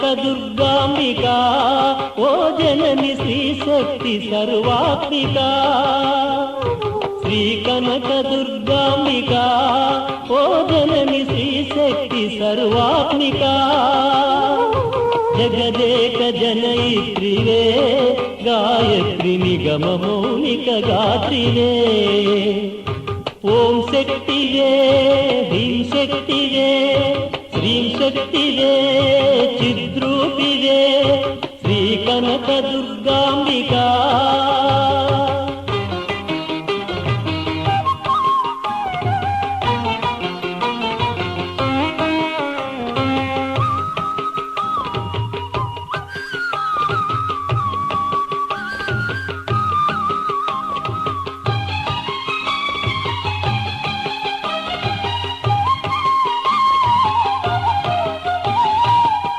కనక దుర్గాంబిక ఓ జనని శ్రీ శక్తి సర్వాత్మిక శ్రీ కనక దుర్గాంబిక ఓ జనని శ్రీ శక్తి సర్వాత్మిక జగదేక జనయిత్రివే గాయత్రి నిగమ మౌనిక గాత్రివే ఓం శక్తివే హ్రీం శక్తివే శ్రీం శక్తివే చిద్రూపివే శ్రీ కనక దుర్గాంబిక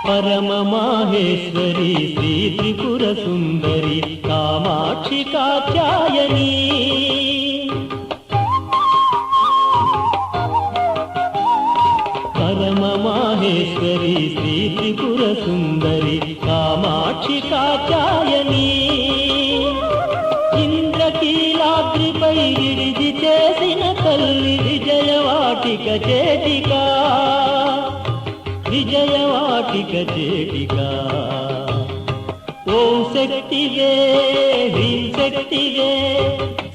పరమ మాహేశ్వరి శ్రీ త్రిపుర సుందరి కామాక్షి కాత్యాయని పరమ మాహేశ్వరి శ్రీ త్రిపుర సుందరి కామాక్షి కాత్యాయని ఇంద్రకీలాద్రిపై విడిది చేసిన తల్లి విజయవాటిక చేటిక విజయవాటిక చేటిక ఓం శక్తివే హ్రీం శక్తివే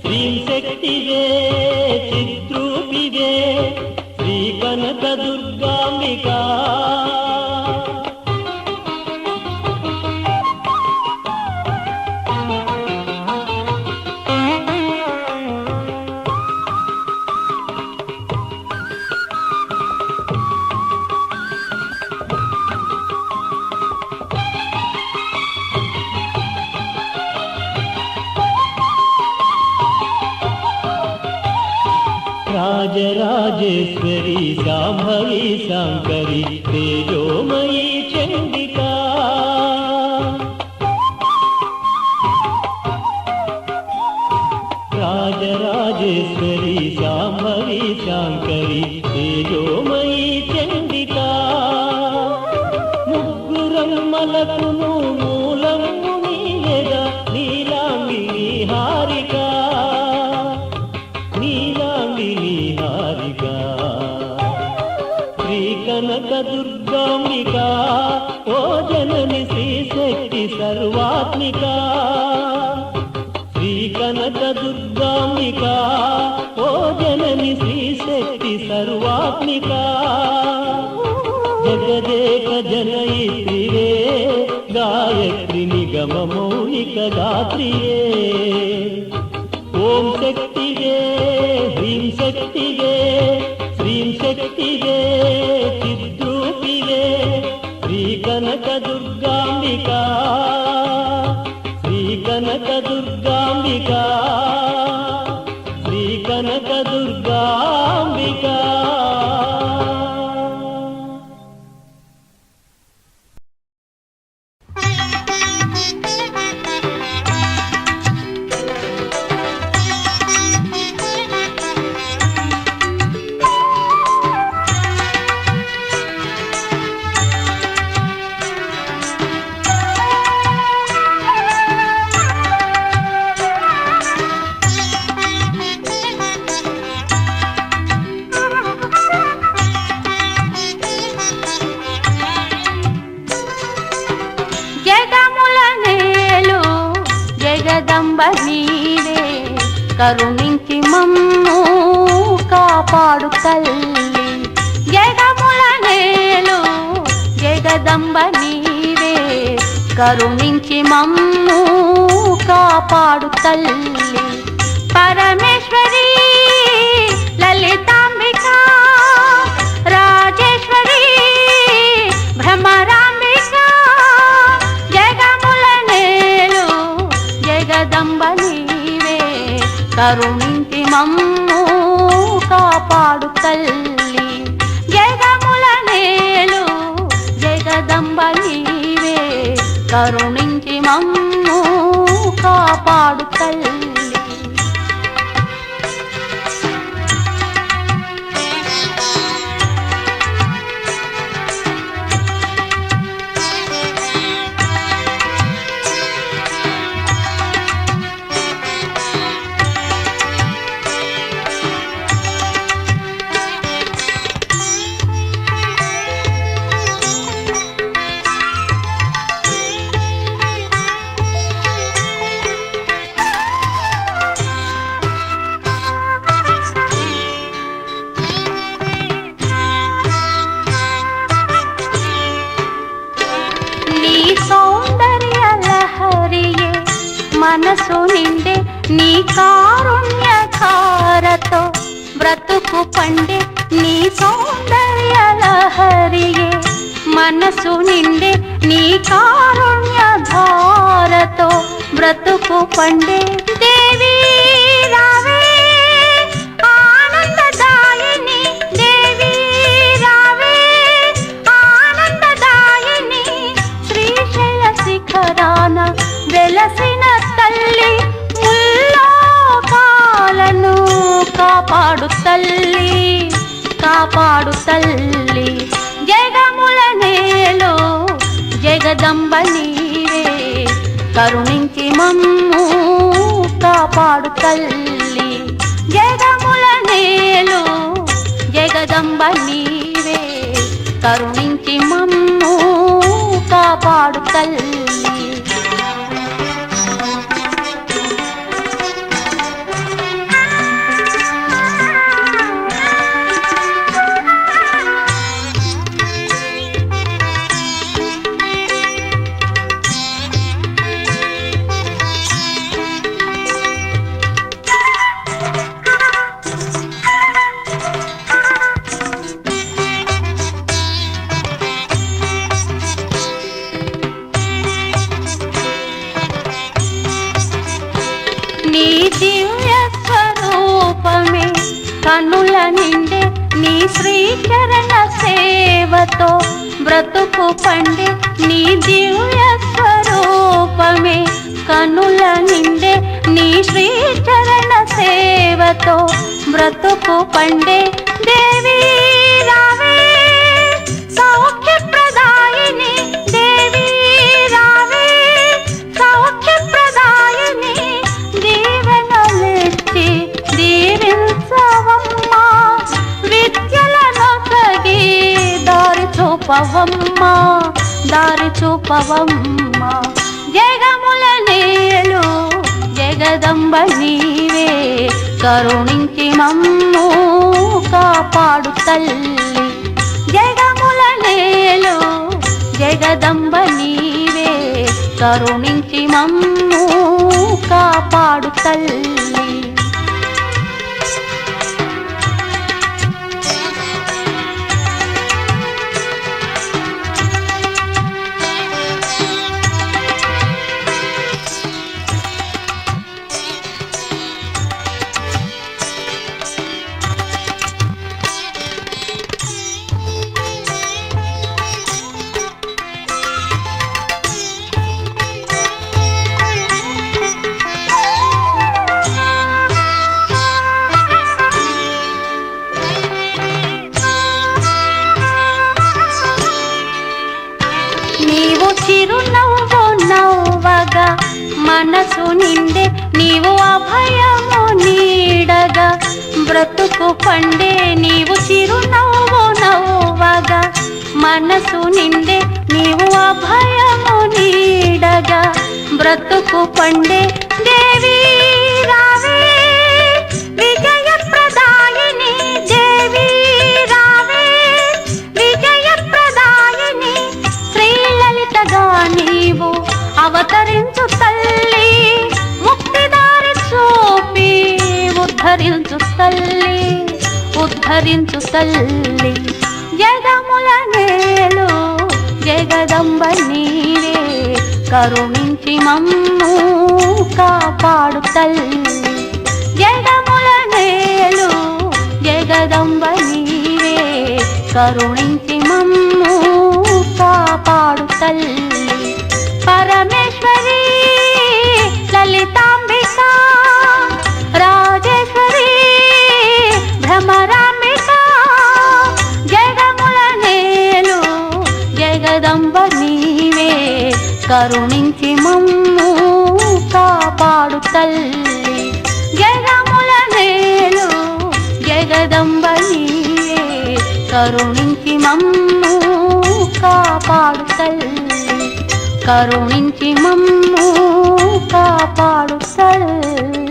శ్రీం శక్తివే చిద్రూపివే శ్రీ కనక దుర్గాంబిక రాజరాజేశ్వరి శాంభవి శాంకరి తేజోమయీ చండికా రాజరాజేశ్వరి శాంభవి శాంకరి తేజోమయీ చండికా ముగ్గురమ్మలకును మూలము నీవెగా నీలాంబి హారిక శ్రీ కనక దుర్గాంబిక ఓ జనని శ్రీ శక్తి సర్వాత్మిక శ్రీ కనక దుర్గాంబిక ఓ జనని శ్రీ శక్తి సర్వాత్మిక జగదేక జనయిత్రివే గాయత్రి నిగమ మౌనిక గాత్రియే ఓం శక్తివే హ్రీం శక్తివే శ్రీం శక్తివే చిద్రూపివే శ్రీ కనక దుర్గాంబిక శ్రీ కనక దుర్గాంబిక శ్రీ కనక దుర్గాంబిక నీవే కరుణించి మమ్ము కాపాడు తల్లి జగముల నేలు జగదంబ నీవే కరుణించి మమ్ము కాపాడు తల్లి పరమేశ్వరి లలితాంబిక రాజేశ్వరి భ్రమరాంబిక జగముల నేలు జగదంబ నీవే కరుణించి మమ్ము కాపాడు తల్లి జగముల నేలు జగదంబ నీవే కరుణించి మమ్ము కాపాడు తల్లి మనసు నిండే నీ కారుణ్యకారతో బ్రతుకు పండే నీ సౌందర్య లహరియే మనసు నిండే నీ కారుణ్యధారతో బ్రతుకు పండే దేవి రావే ఆనందదాయిని దేవి రావే ఆనందదాయిని శ్రీశైల శిఖరాన వెలసిన తల్లి ముల్లోకాలను కాపాడు తల్లి కాపాడు తల్లి జగముల నేలో జగదంబ నీవే కరుణించి మమ్ము కాపాడు తల్లి జగముల నేలో జగదంబ నీవే కరుణించి మమ్ము కాపాడు తల్లి నీ దివ్య స్వరూపమే కనుల నిండే నీ శ్రీచరణ సేవతో బ్రతుకు పండే నీ దివ్య స్వరూపమే కనుల నిండే నీ శ్రీచరణ సేవతో బ్రతుకు పండే దేవి రావే సౌఖ్య ప్రదాయిని దేవి రావే సౌఖ్య ప్రదాయిని దీవెనలిచ్చి దీవించవమ్మా విద్యలను సగి దారి చూపవమ్మా దారి చూపవమ్మా జగముల నేలు జగదంబ నీవే కరుణించి మమ్ము కాపాడు తల్లి జగముల నేలు జగదంబ నీవే కరుణించి మమ్ము కాపాడు తల్లి నీవు చిరునవ్వు నవ్వగా మనసు నిండే నీవు అభయము నీడగా బ్రతుకు పండే నీవు చిరునవ్వు నవ్వగా మనసు నిండే నీవు అభయము నీడగా బ్రతుకు పండే దేవి రావే విజయ ప్రదాయిని దేవి రావే విజయ ప్రదాయిని శ్రీలలితగా నీవు అవతరించు తల్లి ముక్తిదారి చూపి ఉద్ధరించు తల్లి ఉద్ధరించు తల్లి జగముల నేలు జగదంబ నీవే కరుణించి మమ్ము కాపాడు తల్లి జగముల నేలు జగదంబ నీవే కరుణించి మమ్ము కాపాడు తల్లి పరమేశ్వరి లలితాంబిక రాజేశ్వరి భ్రమరాంబిక జగముల నేలు జగదంబ నీవే కరుణించి మమ్ము కాపాడు తల్లి జగముల నేలు జగదంబ నీవే కరుణించి మమ్ము కాపాడు తల్లి కరుణించి మమ్ము కాపాడు తల్లి